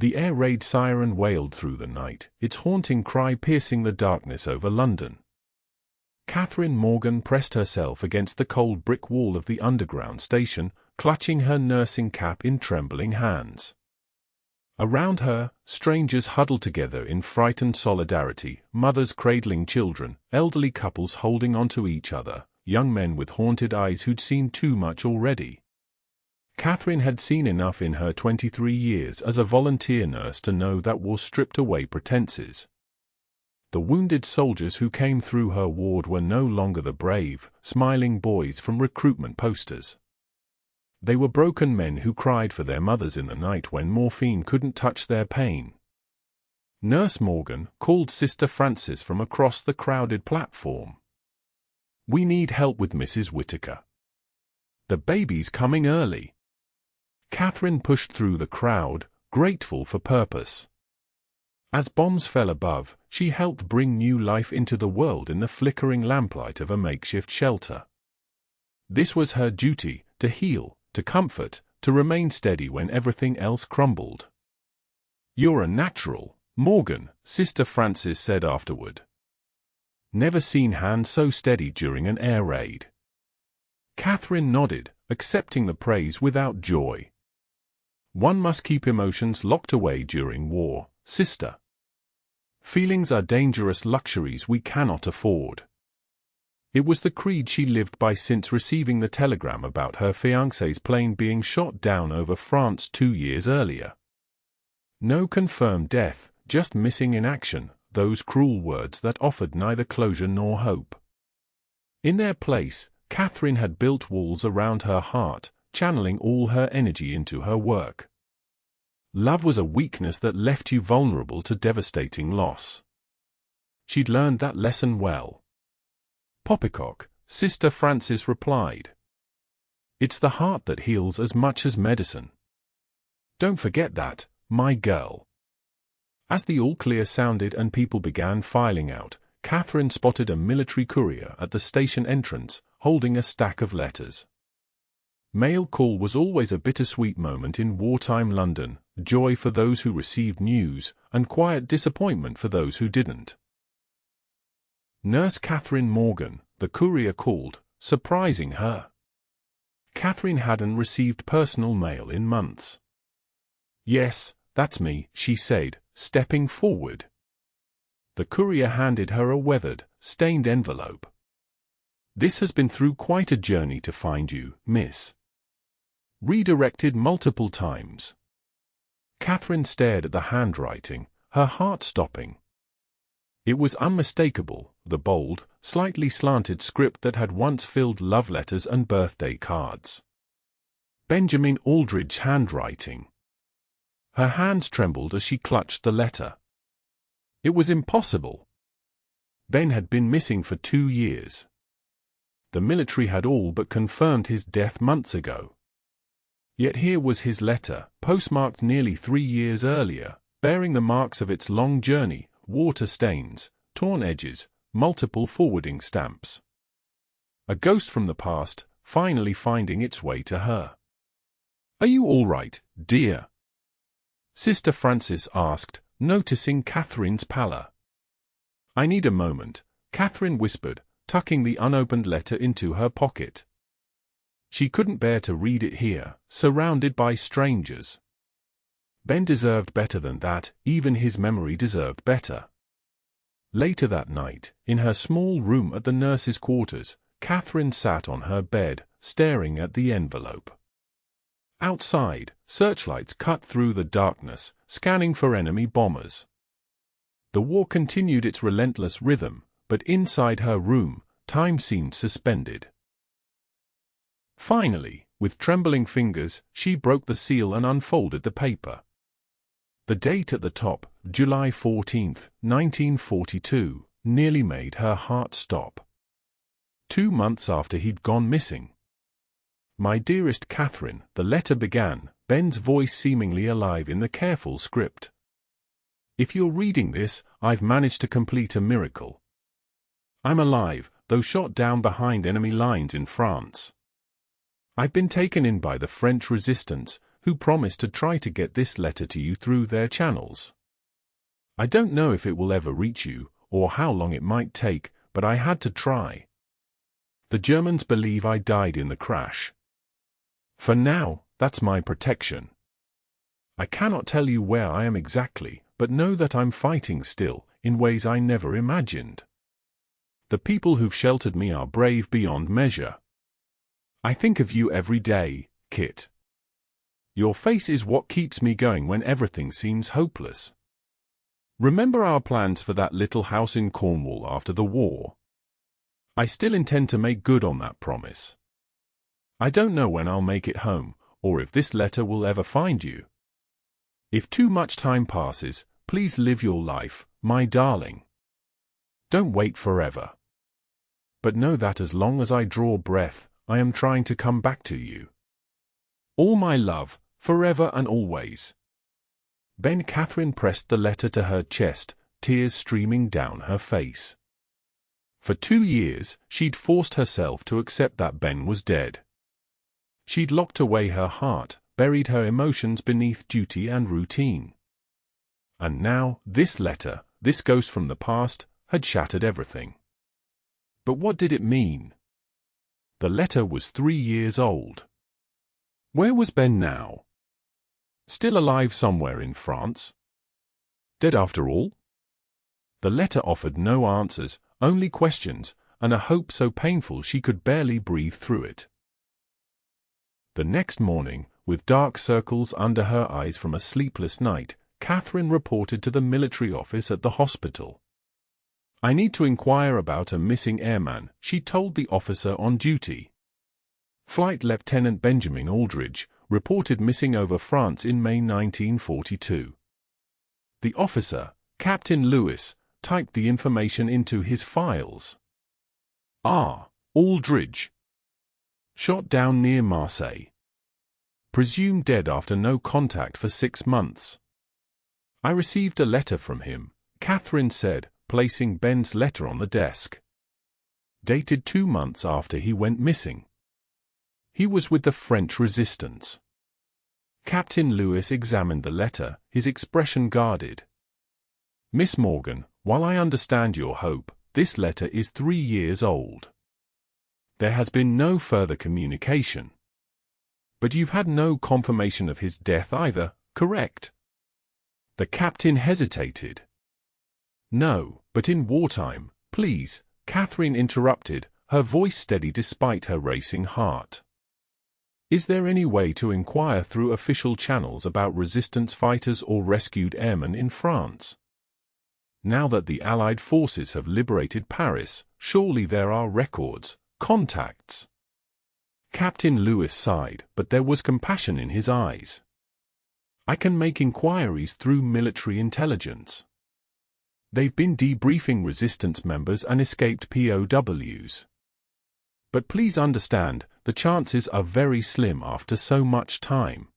The air raid siren wailed through the night, its haunting cry piercing the darkness over London. Katherine Morgan pressed herself against the cold brick wall of the underground station, clutching her nursing cap in trembling hands. Around her, strangers huddled together in frightened solidarity, mothers cradling children, elderly couples holding onto each other, young men with haunted eyes who'd seen too much already. Katherine had seen enough in her 23 years as a volunteer nurse to know that war stripped away pretenses. The wounded soldiers who came through her ward were no longer the brave, smiling boys from recruitment posters. They were broken men who cried for their mothers in the night when morphine couldn't touch their pain. Nurse Morgan called Sister Frances from across the crowded platform. "We need help with Mrs. Whitaker. The baby's coming early." Katherine pushed through the crowd, grateful for purpose. As bombs fell above, she helped bring new life into the world in the flickering lamplight of a makeshift shelter. This was her duty, to heal, to comfort, to remain steady when everything else crumbled. "You're a natural, Morgan," Sister Frances said afterward. "Never seen hand so steady during an air raid." Katherine nodded, accepting the praise without joy. "One must keep emotions locked away during war, sister. Feelings are dangerous luxuries we cannot afford." It was the creed she lived by since receiving the telegram about her fiancé's plane being shot down over France 2 years earlier. No confirmed death, just missing in action, those cruel words that offered neither closure nor hope. In their place, Katherine had built walls around her heart, channeling all her energy into her work. Love was a weakness that left you vulnerable to devastating loss. She'd learned that lesson well. "Poppycock," Sister Frances replied. "It's the heart that heals as much as medicine. Don't forget that, my girl." As the all-clear sounded and people began filing out, Katherine spotted a military courier at the station entrance, holding a stack of letters. Mail call was always a bittersweet moment in wartime London, joy for those who received news, and quiet disappointment for those who didn't. Nurse Katherine Morgan, the courier called, surprising her. Katherine hadn't received personal mail in months. "Yes, that's me," she said, stepping forward. The courier handed her a weathered, stained envelope. "This has been through quite a journey to find you, miss. Redirected multiple times." Katherine stared at the handwriting, her heart stopping. It was unmistakable, the bold, slightly slanted script that had once filled love letters and birthday cards. Benjamin Aldridge's handwriting. Her hands trembled as she clutched the letter. It was impossible. Ben had been missing for 2 years. The military had all but confirmed his death months ago. Yet here was his letter, postmarked nearly 3 years earlier, bearing the marks of its long journey, water stains, torn edges, multiple forwarding stamps. A ghost from the past, finally finding its way to her. "Are you all right, dear?" Sister Frances asked, noticing Katherine's pallor. "I need a moment," Katherine whispered, tucking the unopened letter into her pocket. She couldn't bear to read it here, surrounded by strangers. Ben deserved better than that, even his memory deserved better. Later that night, in her small room at the nurse's quarters, Katherine sat on her bed, staring at the envelope. Outside, searchlights cut through the darkness, scanning for enemy bombers. The war continued its relentless rhythm, but inside her room, time seemed suspended. Finally, with trembling fingers, she broke the seal and unfolded the paper. The date at the top, July 14, 1942, nearly made her heart stop. 2 months after he'd gone missing. "My dearest Katherine," the letter began, Ben's voice seemingly alive in the careful script. "If you're reading this, I've managed to complete a miracle. I'm alive, though shot down behind enemy lines in France. I've been taken in by the French resistance, who promised to try to get this letter to you through their channels. I don't know if it will ever reach you, or how long it might take, but I had to try. The Germans believe I died in the crash. For now, that's my protection. I cannot tell you where I am exactly, but know that I'm fighting still, in ways I never imagined. The people who've sheltered me are brave beyond measure. I think of you every day, Kit. Your face is what keeps me going when everything seems hopeless. Remember our plans for that little house in Cornwall after the war? I still intend to make good on that promise. I don't know when I'll make it home, or if this letter will ever find you. If too much time passes, please live your life, my darling. Don't wait forever. But know that as long as I draw breath, I am trying to come back to you. All my love, forever and always. Ben. Katherine pressed the letter to her chest, tears streaming down her face. For 2 years, she'd forced herself to accept that Ben was dead. She'd locked away her heart, buried her emotions beneath duty and routine. And now, this letter, this ghost from the past, had shattered everything. But what did it mean? The letter was 3 years old. Where was Ben now? Still alive somewhere in France? Dead after all? The letter offered no answers, only questions, and a hope so painful she could barely breathe through it. The next morning, with dark circles under her eyes from a sleepless night, Katherine reported to the military office at the hospital. I need to inquire about a missing airman, she told the officer on duty. Flight Lieutenant Benjamin Aldridge, reported missing over France in May 1942. The officer, Captain Lewis, typed the information into his files. Aldridge. Shot down near Marseille. Presumed dead after no contact for 6 months. I received a letter from him, Katherine said, placing Ben's letter on the desk. Dated 2 months after he went missing. He was with the French resistance. Captain Lewis examined the letter, his expression guarded. Miss Morgan, while I understand your hope, this letter is 3 years old. There has been no further communication. But you've had no confirmation of his death either, correct? The captain hesitated. No, but in wartime, please, Katherine interrupted, her voice steady despite her racing heart. Is there any way to inquire through official channels about resistance fighters or rescued airmen in France? Now that the Allied forces have liberated Paris, surely there are records, contacts. Captain Lewis sighed, but there was compassion in his eyes. I can make inquiries through military intelligence. They've been debriefing resistance members and escaped POWs. But please understand, the chances are very slim after so much time.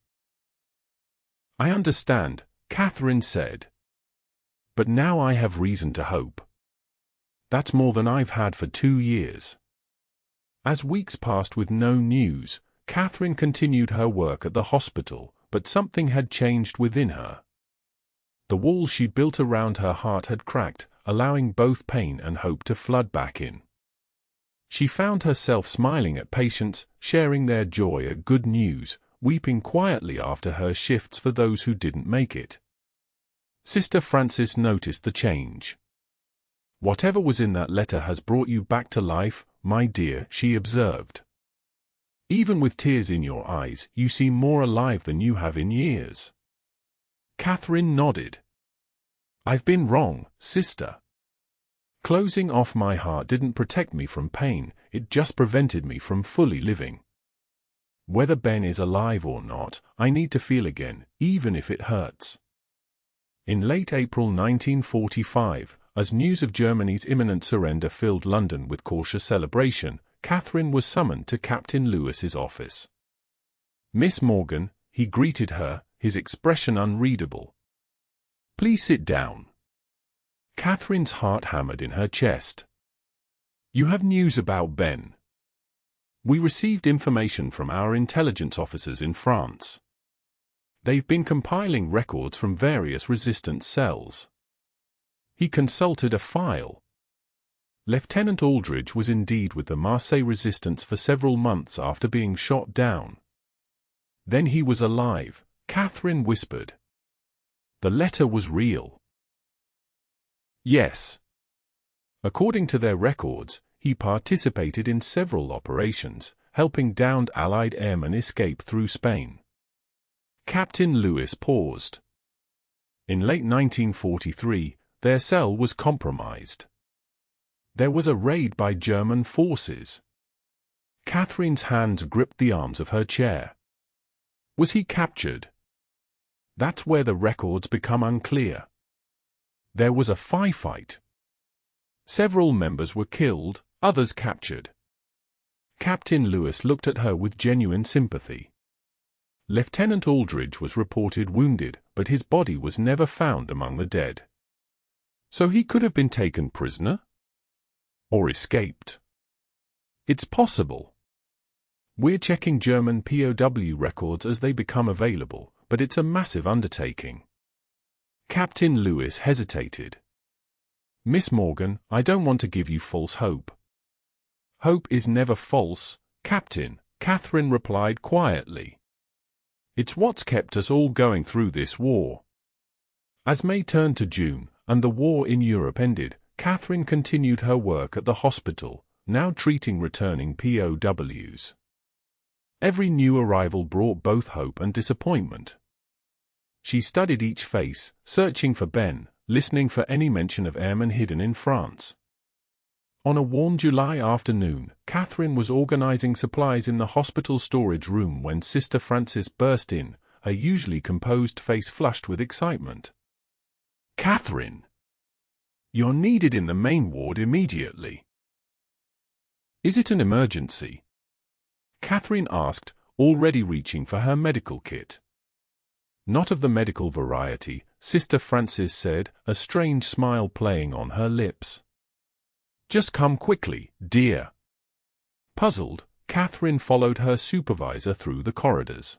I understand, Katherine said. But now I have reason to hope. That's more than I've had for 2 years. As weeks passed with no news, Katherine continued her work at the hospital, but something had changed within her. The wall she'd built around her heart had cracked, allowing both pain and hope to flood back in. She found herself smiling at patients, sharing their joy at good news, weeping quietly after her shifts for those who didn't make it. Sister Frances noticed the change. Whatever was in that letter has brought you back to life, my dear, she observed. Even with tears in your eyes, you seem more alive than you have in years. Katherine nodded. I've been wrong, sister. Closing off my heart didn't protect me from pain, it just prevented me from fully living. Whether Ben is alive or not, I need to feel again, even if it hurts. In late April 1945, as news of Germany's imminent surrender filled London with cautious celebration, Katherine was summoned to Captain Lewis's office. Miss Morgan, he greeted her, his expression unreadable. Please sit down. Katherine's heart hammered in her chest. You have news about Ben. We received information from our intelligence officers in France. They've been compiling records from various resistance cells. He consulted a file. Lieutenant Aldridge was indeed with the Marseille resistance for several months after being shot down. Then he was alive, Katherine whispered. The letter was real. Yes. According to their records, he participated in several operations, helping downed Allied airmen escape through Spain. Captain Lewis paused. In late 1943, their cell was compromised. There was a raid by German forces. Katherine's hands gripped the arms of her chair. Was he captured? That's where the records become unclear. There was a firefight. Several members were killed, others captured. Captain Lewis looked at her with genuine sympathy. Lieutenant Aldridge was reported wounded, but his body was never found among the dead. So he could have been taken prisoner? Or escaped? It's possible. We're checking German POW records as they become available, but it's a massive undertaking. Captain Lewis hesitated. Miss Morgan, I don't want to give you false hope. Hope is never false, Captain, Katherine replied quietly. It's what's kept us all going through this war. As May turned to June, and the war in Europe ended, Katherine continued her work at the hospital, now treating returning POWs. Every new arrival brought both hope and disappointment. She studied each face, searching for Ben, listening for any mention of airmen hidden in France. On a warm July afternoon, Katherine was organizing supplies in the hospital storage room when Sister Frances burst in, her usually composed face flushed with excitement. Katherine! You're needed in the main ward immediately. Is it an emergency? Katherine asked, already reaching for her medical kit. Not of the medical variety, Sister Frances said, a strange smile playing on her lips. Just come quickly, dear. Puzzled, Katherine followed her supervisor through the corridors.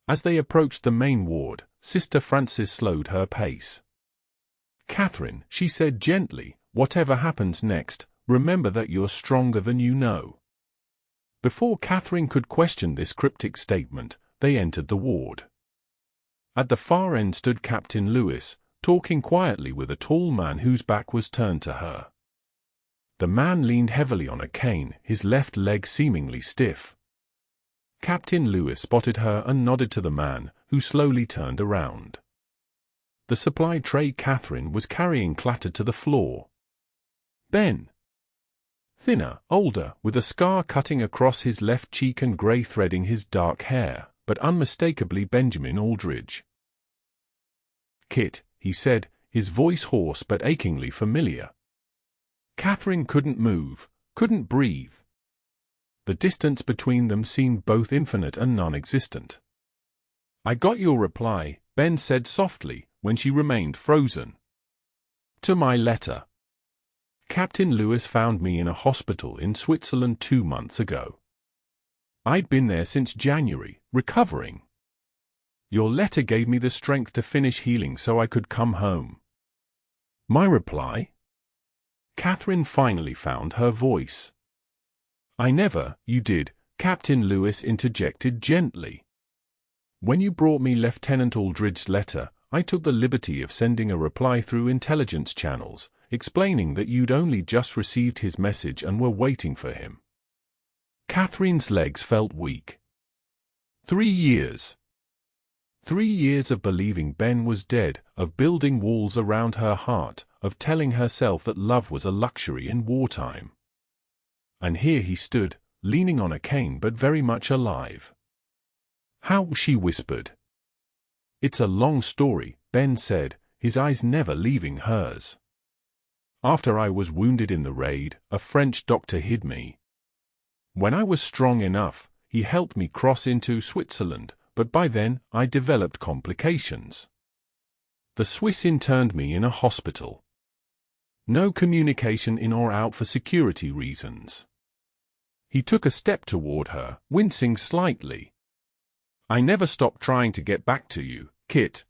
As they approached the main ward, Sister Frances slowed her pace. Katherine, she said gently, whatever happens next, remember that you're stronger than you know. Before Katherine could question this cryptic statement, they entered the ward. At the far end stood Captain Lewis, talking quietly with a tall man whose back was turned to her. The man leaned heavily on a cane, his left leg seemingly stiff. Captain Lewis spotted her and nodded to the man, who slowly turned around. The supply tray Katherine was carrying clattered to the floor. Ben. Thinner, older, with a scar cutting across his left cheek and grey threading his dark hair, but unmistakably Benjamin Aldridge. Kit, he said, his voice hoarse but achingly familiar. Katherine couldn't move, couldn't breathe. The distance between them seemed both infinite and non-existent. I got your reply, Ben said softly, when she remained frozen. To my letter. Captain Lewis found me in a hospital in Switzerland 2 months ago. I'd been there since January, recovering. Your letter gave me the strength to finish healing so I could come home. My reply? Katherine finally found her voice. You did, Captain Lewis interjected gently. When you brought me Lieutenant Aldridge's letter, I took the liberty of sending a reply through intelligence channels, explaining that you'd only just received his message and were waiting for him. Katherine's legs felt weak. 3 years. 3 years of believing Ben was dead, of building walls around her heart, of telling herself that love was a luxury in wartime. And here he stood, leaning on a cane but very much alive. How? She whispered. It's a long story, Ben said, his eyes never leaving hers. After I was wounded in the raid, a French doctor hid me. When I was strong enough, he helped me cross into Switzerland, but by then I developed complications. The Swiss interned me in a hospital. No communication in or out for security reasons. He took a step toward her, wincing slightly. I never stopped trying to get back to you, Kit.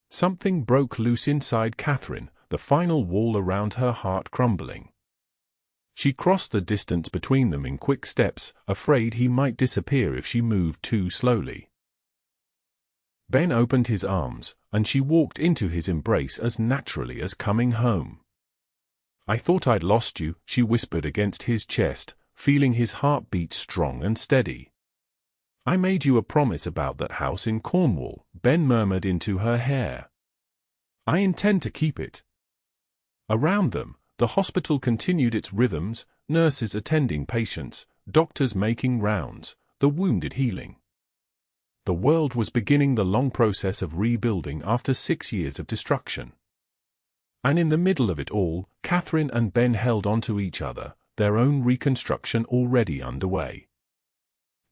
Something broke loose inside Katherine, the final wall around her heart crumbling. She crossed the distance between them in quick steps, afraid he might disappear if she moved too slowly. Ben opened his arms, and she walked into his embrace as naturally as coming home. I thought I'd lost you, she whispered against his chest, feeling his heart beat strong and steady. I made you a promise about that house in Cornwall, Ben murmured into her hair. I intend to keep it. Around them, the hospital continued its rhythms, nurses attending patients, doctors making rounds, the wounded healing. The world was beginning the long process of rebuilding after 6 years of destruction. And in the middle of it all, Katherine and Ben held onto each other, their own reconstruction already underway.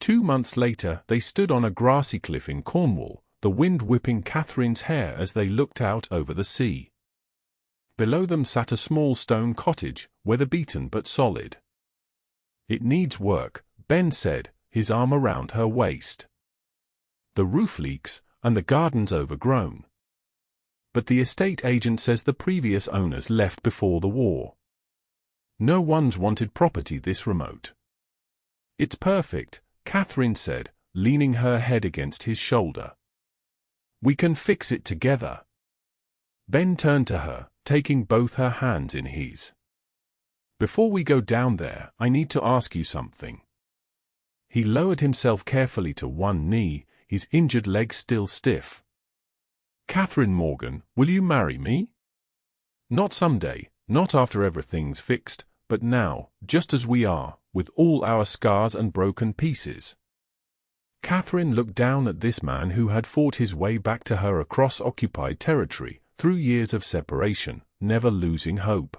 2 months later, they stood on a grassy cliff in Cornwall, the wind whipping Katherine's hair as they looked out over the sea. Below them sat a small stone cottage, weather-beaten but solid. It needs work, Ben said, his arm around her waist. The roof leaks, and the garden's overgrown. But the estate agent says the previous owners left before the war. No one's wanted property this remote. It's perfect, Katherine said, leaning her head against his shoulder. We can fix it together. Ben turned to her, taking both her hands in his. Before we go down there, I need to ask you something. He lowered himself carefully to one knee, his injured leg still stiff. Katherine Morgan, will you marry me? Not someday, not after everything's fixed, but now, just as we are, with all our scars and broken pieces. Katherine looked down at this man who had fought his way back to her across occupied territory, through years of separation, never losing hope.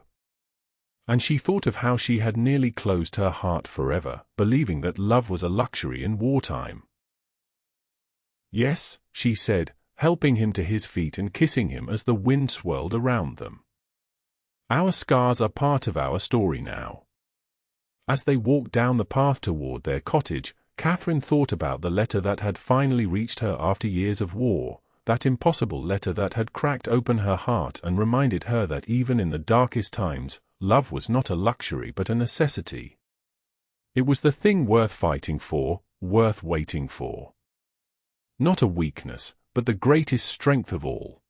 And she thought of how she had nearly closed her heart forever, believing that love was a luxury in wartime. Yes, she said, helping him to his feet and kissing him as the wind swirled around them. Our scars are part of our story now. As they walked down the path toward their cottage, Katherine thought about the letter that had finally reached her after years of war, that impossible letter that had cracked open her heart and reminded her that even in the darkest times, love was not a luxury but a necessity. It was the thing worth fighting for, worth waiting for. Not a weakness, but the greatest strength of all.